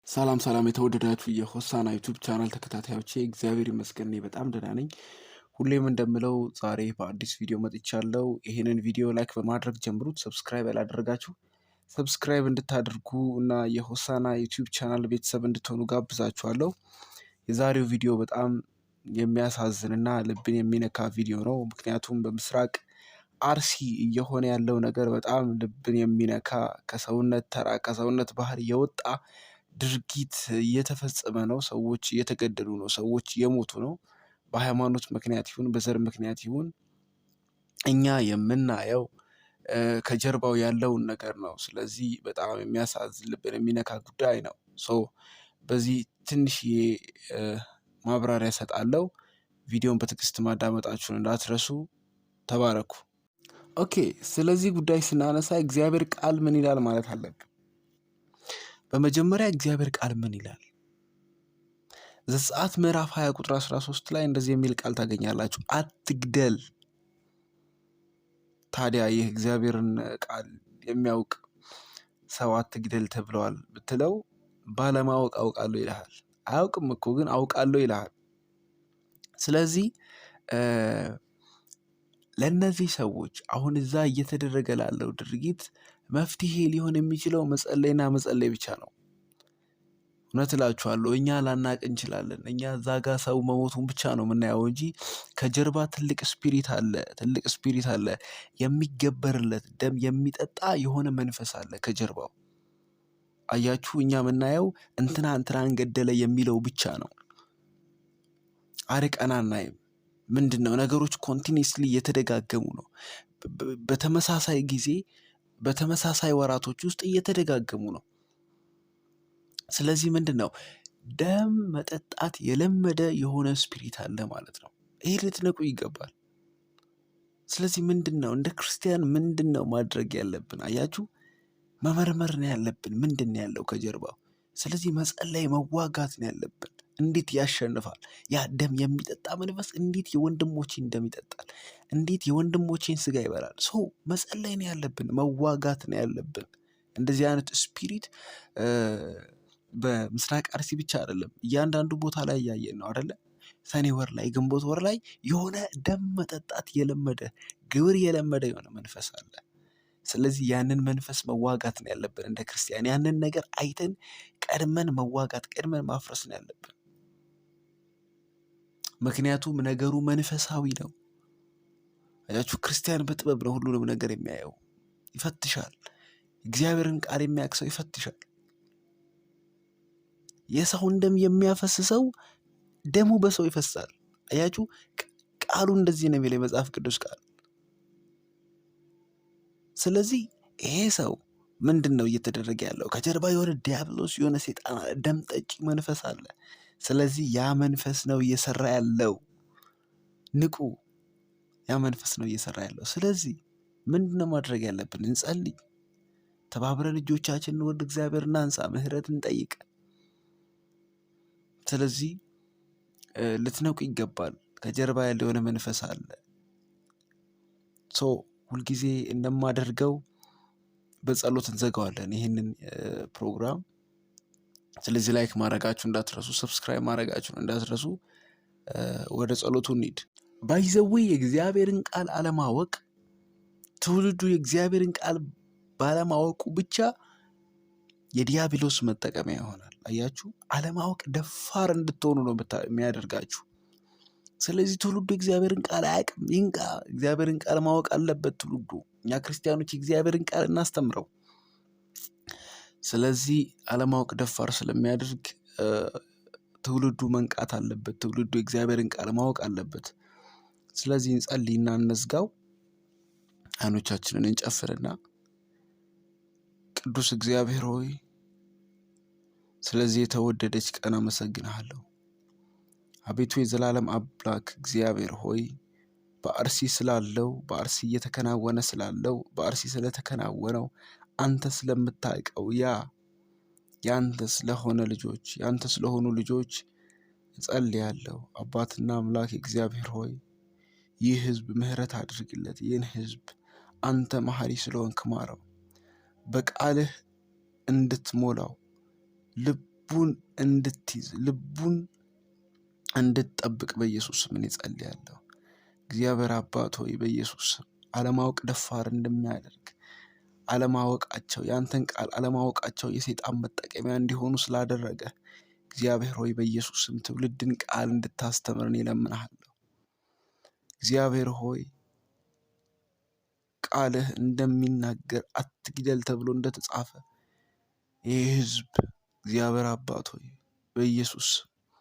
ሰላም ሰላም የተወደዳችሁ የሆሳና ዩቲዩብ ቻናል ተከታታዮቼ እግዚአብሔር ይመስገን እኔ በጣም ደህና ነኝ። ሁሌም እንደምለው ዛሬ በአዲስ ቪዲዮ መጥቻለሁ። ይሄንን ቪዲዮ ላይክ በማድረግ ጀምሩት። ሰብስክራይብ ያላደረጋችሁ ሰብስክራይብ እንድታደርጉ እና የሆሳና ዩቲዩብ ቻናል ቤተሰብ እንድትሆኑ ጋብዛችኋለሁ። የዛሬው ቪዲዮ በጣም የሚያሳዝንና ልብን የሚነካ ቪዲዮ ነው። ምክንያቱም በምስራቅ አርሲ እየሆነ ያለው ነገር በጣም ልብን የሚነካ ከሰውነት ባህር የወጣ ድርጊት እየተፈጸመ ነው። ሰዎች እየተገደሉ ነው። ሰዎች እየሞቱ ነው። በሃይማኖት ምክንያት ይሁን በዘር ምክንያት ይሁን እኛ የምናየው ከጀርባው ያለውን ነገር ነው። ስለዚህ በጣም የሚያሳዝን ልብን የሚነካ ጉዳይ ነው። በዚህ ትንሽዬ ማብራሪያ እሰጣለሁ። ቪዲዮን በትዕግስት ማዳመጣችሁን እንዳትረሱ። ተባረኩ። ኦኬ፣ ስለዚህ ጉዳይ ስናነሳ እግዚአብሔር ቃል ምን ይላል ማለት አለብን። በመጀመሪያ እግዚአብሔር ቃል ምን ይላል? ዘጸአት ምዕራፍ 20 ቁጥር 13 ላይ እንደዚህ የሚል ቃል ታገኛላችሁ፣ አትግደል። ታዲያ ይህ እግዚአብሔርን ቃል የሚያውቅ ሰው አትግደል ተብለዋል ብትለው ባለማወቅ አውቃለሁ ይልሃል። አያውቅም እኮ ግን አውቃለሁ ይልሃል። ስለዚህ ለእነዚህ ሰዎች አሁን እዛ እየተደረገ ላለው ድርጊት መፍትሄ ሊሆን የሚችለው መጸለይና መጸለይ ብቻ ነው። እውነት እላችኋለሁ፣ እኛ ላናቅ እንችላለን። እኛ እዛ ጋር ሰው መሞቱን ብቻ ነው የምናየው እንጂ ከጀርባ ትልቅ ስፒሪት አለ፣ የሚገበርለት ደም የሚጠጣ የሆነ መንፈስ አለ ከጀርባው። አያችሁ፣ እኛ የምናየው እንትናን ገደለ የሚለው ብቻ ነው። አርቀን አናይም። ምንድን ነው ነገሮች ኮንቲኒስሊ እየተደጋገሙ ነው። በተመሳሳይ ጊዜ በተመሳሳይ ወራቶች ውስጥ እየተደጋገሙ ነው። ስለዚህ ምንድን ነው ደም መጠጣት የለመደ የሆነ ስፒሪት አለ ማለት ነው። ይሄ ልትነቁ ይገባል። ስለዚህ ምንድን ነው እንደ ክርስቲያን ምንድን ነው ማድረግ ያለብን? አያችሁ፣ መመርመር ነው ያለብን ምንድን ነው ያለው ከጀርባው። ስለዚህ መጸለይ መዋጋት ነው ያለብን። እንዴት ያሸንፋል? ያ ደም የሚጠጣ መንፈስ እንዴት የወንድሞቼን ደም ይጠጣል? እንዴት የወንድሞቼን ስጋ ይበላል? መጸለይ ነው ያለብን፣ መዋጋት ነው ያለብን። እንደዚህ አይነት ስፒሪት በምስራቅ አርሲ ብቻ አይደለም፣ እያንዳንዱ ቦታ ላይ እያየን ነው አይደለ? ሰኔ ወር ላይ ግንቦት ወር ላይ የሆነ ደም መጠጣት የለመደ ግብር የለመደ የሆነ መንፈስ አለ። ስለዚህ ያንን መንፈስ መዋጋት ነው ያለብን እንደ ክርስቲያን። ያንን ነገር አይተን ቀድመን መዋጋት ቀድመን ማፍረስ ነው ያለብን። ምክንያቱም ነገሩ መንፈሳዊ ነው። አያችሁ፣ ክርስቲያን በጥበብ ነው ሁሉንም ነገር የሚያየው። ይፈትሻል። እግዚአብሔርን ቃል የሚያውቅ ሰው ይፈትሻል። የሰውን ደም የሚያፈስ ሰው ደሙ በሰው ይፈሳል። አያችሁ፣ ቃሉ እንደዚህ ነው የሚለው የመጽሐፍ ቅዱስ ቃል። ስለዚህ ይሄ ሰው ምንድን ነው እየተደረገ ያለው? ከጀርባ የሆነ ዲያብሎስ የሆነ ሴጣን አለ፣ ደም ጠጪ መንፈስ አለ። ስለዚህ ያ መንፈስ ነው እየሰራ ያለው። ንቁ፣ ያ መንፈስ ነው እየሰራ ያለው። ስለዚህ ምንድን ነው ማድረግ ያለብን? እንጸልይ፣ ተባብረን እጆቻችንን ወደ እግዚአብሔር እናንሳ፣ ምህረት እንጠይቅ። ስለዚህ ልትነቁ ይገባል። ከጀርባ ያለ የሆነ መንፈስ አለ። ሁልጊዜ እንደማደርገው በጸሎት እንዘጋዋለን ይህንን ፕሮግራም። ስለዚህ ላይክ ማድረጋችሁ እንዳትረሱ፣ ሰብስክራይብ ማድረጋችሁን እንዳትረሱ። ወደ ጸሎቱ እንሂድ። ባይዘዌ የእግዚአብሔርን ቃል አለማወቅ፣ ትውልዱ የእግዚአብሔርን ቃል ባለማወቁ ብቻ የዲያብሎስ መጠቀሚያ ይሆናል። አያችሁ፣ አለማወቅ ደፋር እንድትሆኑ ነው የሚያደርጋችሁ። ስለዚህ ትውልዱ እግዚአብሔርን ቃል አያውቅም። ይንቃ። እግዚአብሔርን ቃል ማወቅ አለበት ትውልዱ። እኛ ክርስቲያኖች እግዚአብሔርን ቃል እናስተምረው። ስለዚህ አለማወቅ ደፋር ስለሚያደርግ ትውልዱ መንቃት አለበት። ትውልዱ እግዚአብሔርን ቃል ማወቅ አለበት። ስለዚህ እንጸልይና እንዝጋው። አይኖቻችንን እንጨፍርና ቅዱስ እግዚአብሔር ሆይ ስለዚህ የተወደደች ቀን አመሰግንሃለሁ። አቤቱ የዘላለም አምላክ እግዚአብሔር ሆይ በአርሲ ስላለው በአርሲ እየተከናወነ ስላለው በአርሲ ስለተከናወነው አንተ ስለምታውቀው ያንተ ስለሆኑ ልጆች እጸልያለሁ። አባትና አምላክ እግዚአብሔር ሆይ ይህ ሕዝብ ምሕረት አድርግለት። ይህን ሕዝብ አንተ መሐሪ ስለሆንክ ማረው። በቃልህ እንድትሞላው ልቡን እንድትይዝ ልቡን እንድትጠብቅ በኢየሱስ ስም እኔ ጸልያለሁ። እግዚአብሔር አባት ሆይ በኢየሱስ ስም አለማወቅ ደፋር እንደሚያደርግ አለማወቃቸው ያንተን ቃል አለማወቃቸው የሰይጣን መጠቀሚያ እንዲሆኑ ስላደረገ እግዚአብሔር ሆይ በኢየሱስ ስም ትውልድን ቃል እንድታስተምር እኔ እለምንሃለሁ። እግዚአብሔር ሆይ ቃልህ እንደሚናገር አትግደል ተብሎ እንደተጻፈ ይህ ሕዝብ እግዚአብሔር አባት ሆይ በኢየሱስ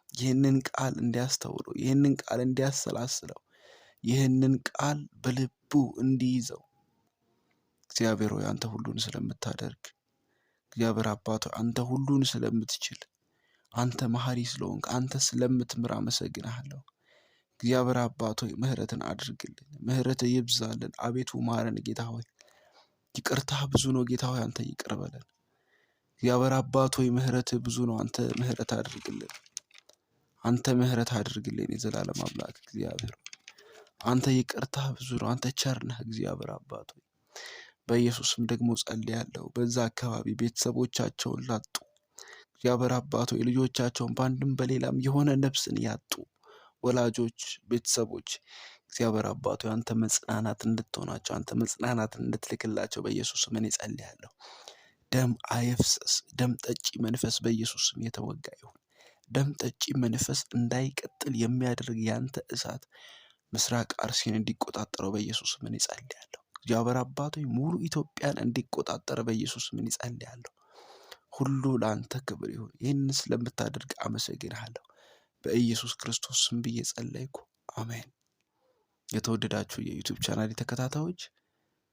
ይህንን ቃል እንዲያስተውለው ይህንን ቃል እንዲያሰላስለው ይህንን ቃል በልቡ እንዲይዘው እግዚአብሔር ሆይ አንተ ሁሉን ስለምታደርግ እግዚአብሔር አባት ሆይ አንተ ሁሉን ስለምትችል አንተ መሐሪ ስለሆንክ አንተ ስለምትምር አመሰግንሃለሁ። እግዚአብሔር አባት ሆይ ምሕረትን አድርግልን፣ ምሕረትህ ይብዛልን። አቤቱ ማረን ጌታ ሆይ ይቅርታህ ብዙ ነው ጌታ ሆይ አንተ ይቅር በለን። እግዚአብሔር አባት ሆይ ምሕረትህ ብዙ ነው፣ አንተ ምሕረት አድርግልን፣ አንተ ምሕረት አድርግልን። የዘላለም አምላክ እግዚአብሔር አንተ ይቅርታህ ብዙ ነው፣ አንተ ቸር ነህ። እግዚአብሔር አባት ሆይ በኢየሱስም ደግሞ ጸልያለሁ በዛ አካባቢ ቤተሰቦቻቸውን ላጡ እግዚአብሔር አባት ሆይ ልጆቻቸውን በአንድም በሌላም የሆነ ነፍስን ያጡ ወላጆች ቤተሰቦች እግዚአብሔር አባት ሆይ አንተ መጽናናት እንድትሆናቸው አንተ መጽናናት እንድትልክላቸው በኢየሱስ ስም እኔ ጸልያለሁ። ደም አይፍሰስ። ደም ጠጪ መንፈስ በኢየሱስ ስም የተወጋ ይሁን። ደም ጠጪ መንፈስ እንዳይቀጥል የሚያደርግ ያንተ እሳት ምስራቅ አርሲን እንዲቆጣጠረው በኢየሱስ ስም እኔ ጸልያለሁ። እግዚአብሔር አባት ሆይ ሙሉ ኢትዮጵያን እንዲቆጣጠር በኢየሱስ ስም እኔ ጸልያለሁ። ሁሉ ለአንተ ክብር ይሁን። ይህንን ስለምታደርግ አመሰግንሃለሁ። በኢየሱስ ክርስቶስ ስም ብዬ ጸለይኩ፣ አሜን። የተወደዳችሁ የዩቲዩብ ቻናል ተከታታዮች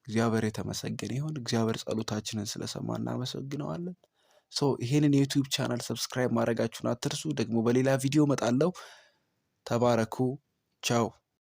እግዚአብሔር የተመሰገነ ይሁን። እግዚአብሔር ጸሎታችንን ስለሰማ እናመሰግነዋለን። ይሄንን የዩቲዩብ ቻናል ሰብስክራይብ ማድረጋችሁን አትርሱ። ደግሞ በሌላ ቪዲዮ እመጣለሁ። ተባረኩ። ቻው